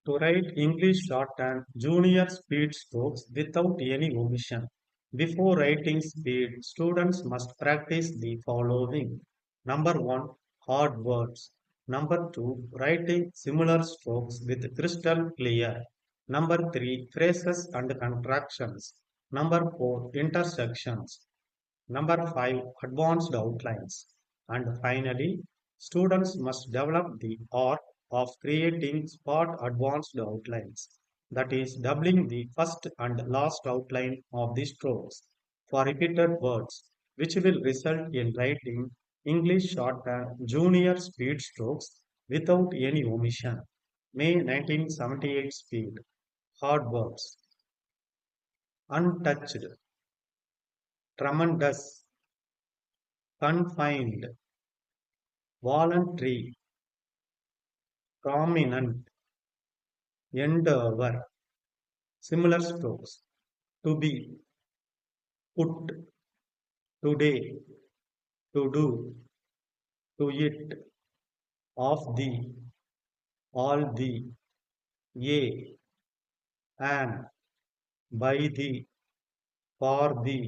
To write English shorthand junior speed strokes without any omission. Before writing speed, students must practice the following. Number one, hard words. Number two, writing similar strokes with crystal clear. Number three, phrases and contractions. Number four, intersections. Number five, advanced outlines. And finally, students must develop the art of creating spot advanced outlines, that is, doubling the first and last outline of the strokes for repeated words, which will result in writing English shorthand junior speed strokes without any omission. May 1978 speed. Hard words. Untouched. Tremendous. Confined. Voluntary, prominent, endeavor, similar strokes, to be, put, today, to do, to it, of the, all the, ye, and, by the, for the,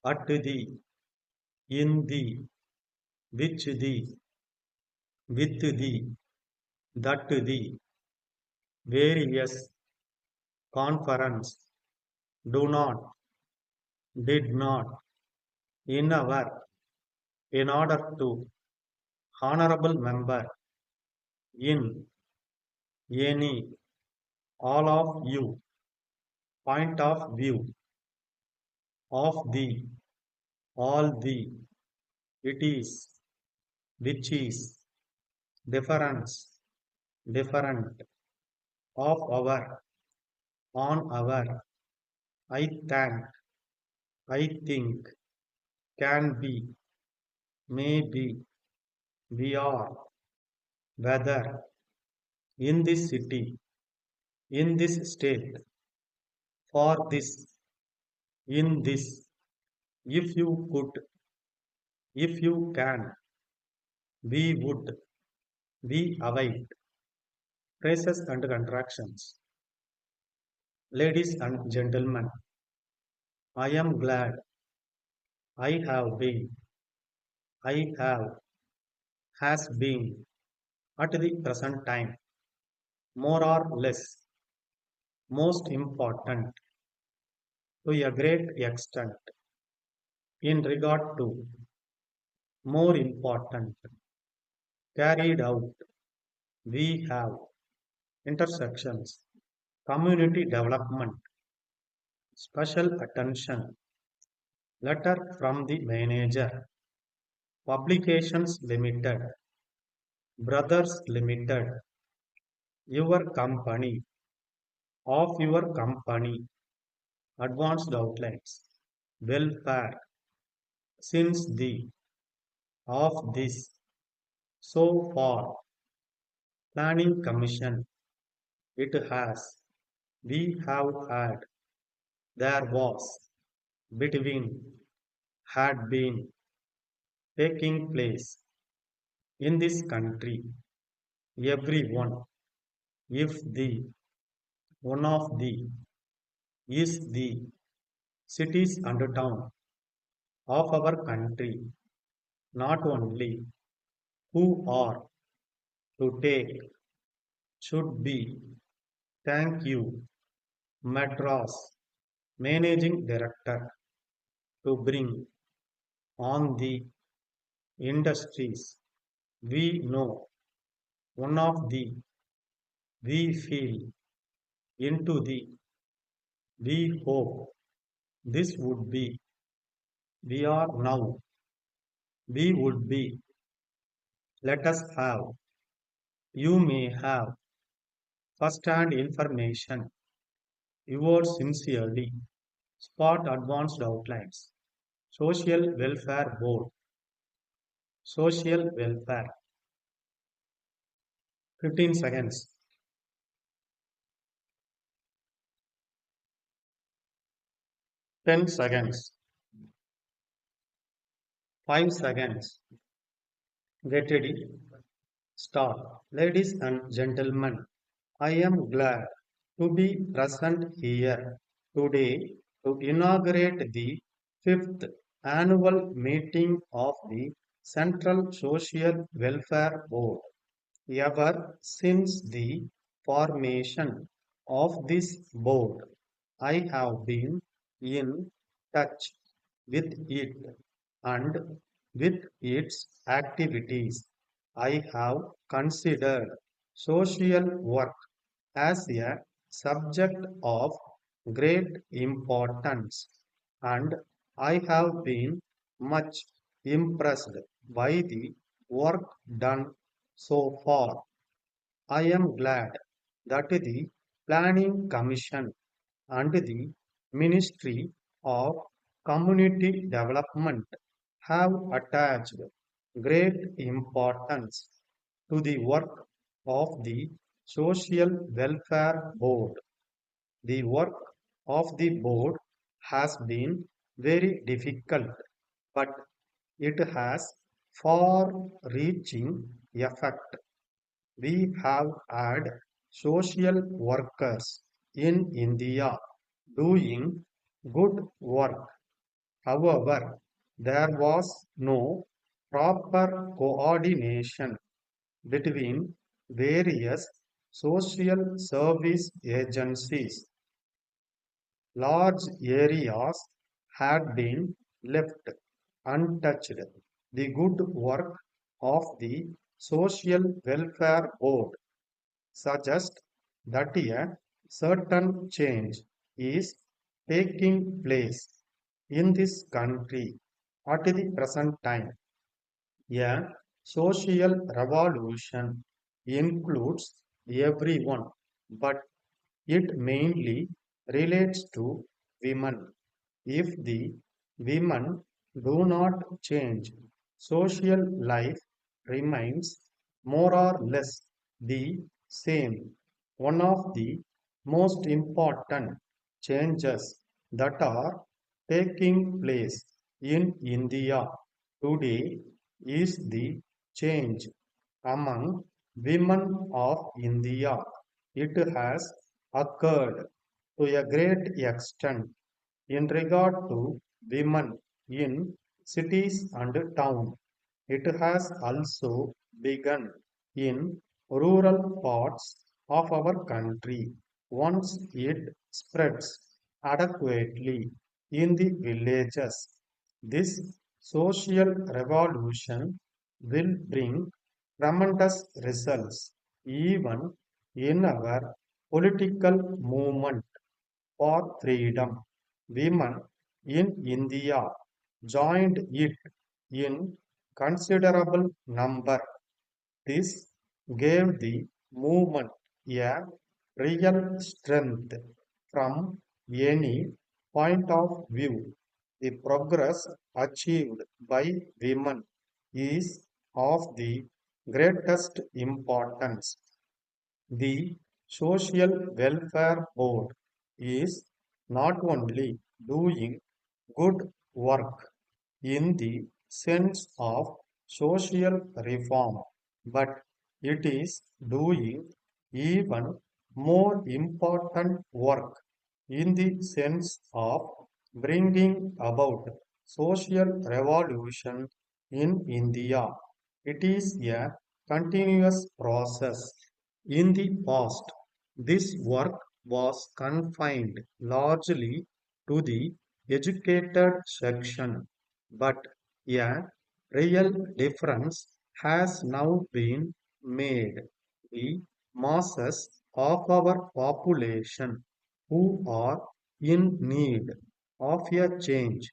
at the, in the, which the, with the, that the, various, conference, do not, did not, in our, in order to, honorable member, in, any, all of you, point of view, of the, all the, it is, which is, difference, different, of our, on our, I thank, I think, can be, may be, we are, whether, in this city, in this state, for this, in this, if you could, if you can, we would, we await, phrases and contractions. Ladies and gentlemen, I am glad I have been, I have, has been, at the present time, more or less, most important, to a great extent, in regard to, more important, carried out, we have, intersections, community development, special attention, letter from the manager, publications limited, brothers limited, your company, of your company, advanced outlines, welfare, since the, of this, so far, planning commission, it has, we have had, there was, between, had been, taking place, in this country, everyone, if the, one of the, is the, cities and town, of our country, not only, who are, to take, should be, thank you, Madras, managing director, to bring, on the, industries, we know, one of the, we feel, into the, we hope, this would be, we are now, we would be, let us have, you may have, first-hand information, yours sincerely, spot advanced outlines, social welfare board, social welfare, 15 seconds, 10 seconds, 5 seconds, get ready, start. Ladies and gentlemen, I am glad to be present here today to inaugurate the fifth annual meeting of the Central Social Welfare Board. Ever since the formation of this board, I have been in touch with it and with its activities. I have considered social work as a subject of great importance, and I have been much impressed by the work done so far. I am glad that the Planning Commission and the Ministry of Community Development have attached great importance to the work of the Social Welfare Board. The work of the board has been very difficult, but it has far reaching effect. We have had social workers in India doing good work. However, there was no proper coordination between various social service agencies. Large areas had been left untouched. The good work of the Social Welfare Board suggests that a certain change is taking place in this country at the present time. A social revolution includes everyone, but it mainly relates to women. If the women do not change, social life remains more or less the same. One of the most important changes that are taking place in India today is the change among women of India. It has occurred to a great extent in regard to women in cities and towns. It has also begun in rural parts of our country. Once it spreads adequately in the villages, this social revolution will bring tremendous results even in our political movement for freedom. Women in India joined it in considerable number. This gave the movement a real strength from any point of view. The progress achieved by women is of the greatest importance. The Social Welfare Board is not only doing good work in the sense of social reform, but it is doing even more important work in the sense of bringing about social revolution in India. It is a continuous process. In the past, this work was confined largely to the educated section, but a real difference has now been made. The masses of our population who are in need of a change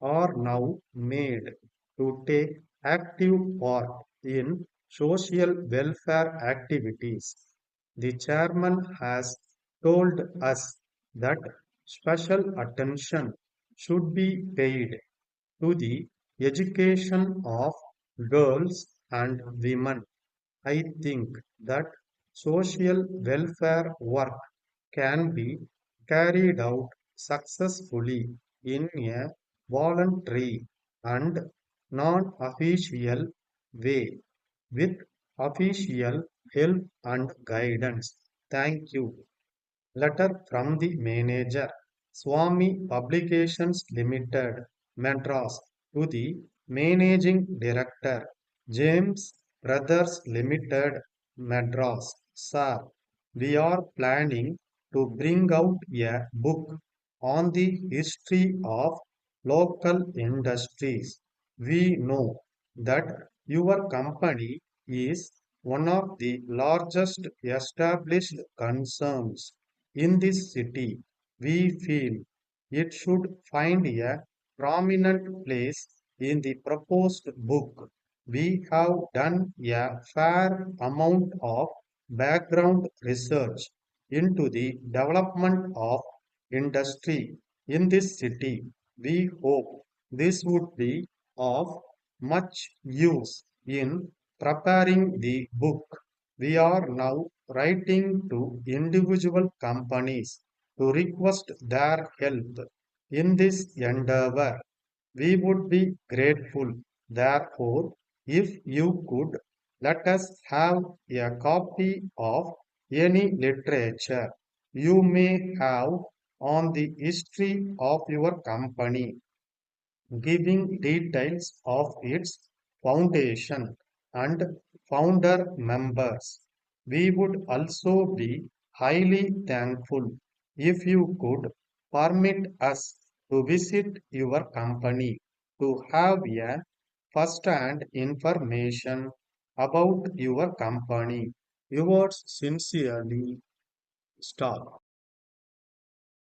are now made to take active part in social welfare activities. The chairman has told us that special attention should be paid to the education of girls and women. I think that social welfare work can be carried out successfully in a voluntary and non official way with official help and guidance. Thank you. Letter from the manager, Swami Publications Limited, Madras, to the managing director, James Brothers Limited, Madras. Sir, we are planning to bring out a book on the history of local industries. We know that your company is one of the largest established concerns in this city. We feel it should find a prominent place in the proposed book. We have done a fair amount of background research into the development of industry in this city. We hope this would be of much use in preparing the book. We are now writing to individual companies to request their help in this endeavor. We would be grateful, therefore, if you could let us have a copy of any literature you may have on the history of your company, giving details of its foundation and founder members. We would also be highly thankful if you could permit us to visit your company to have a first-hand information about your company. Yours sincerely, Star.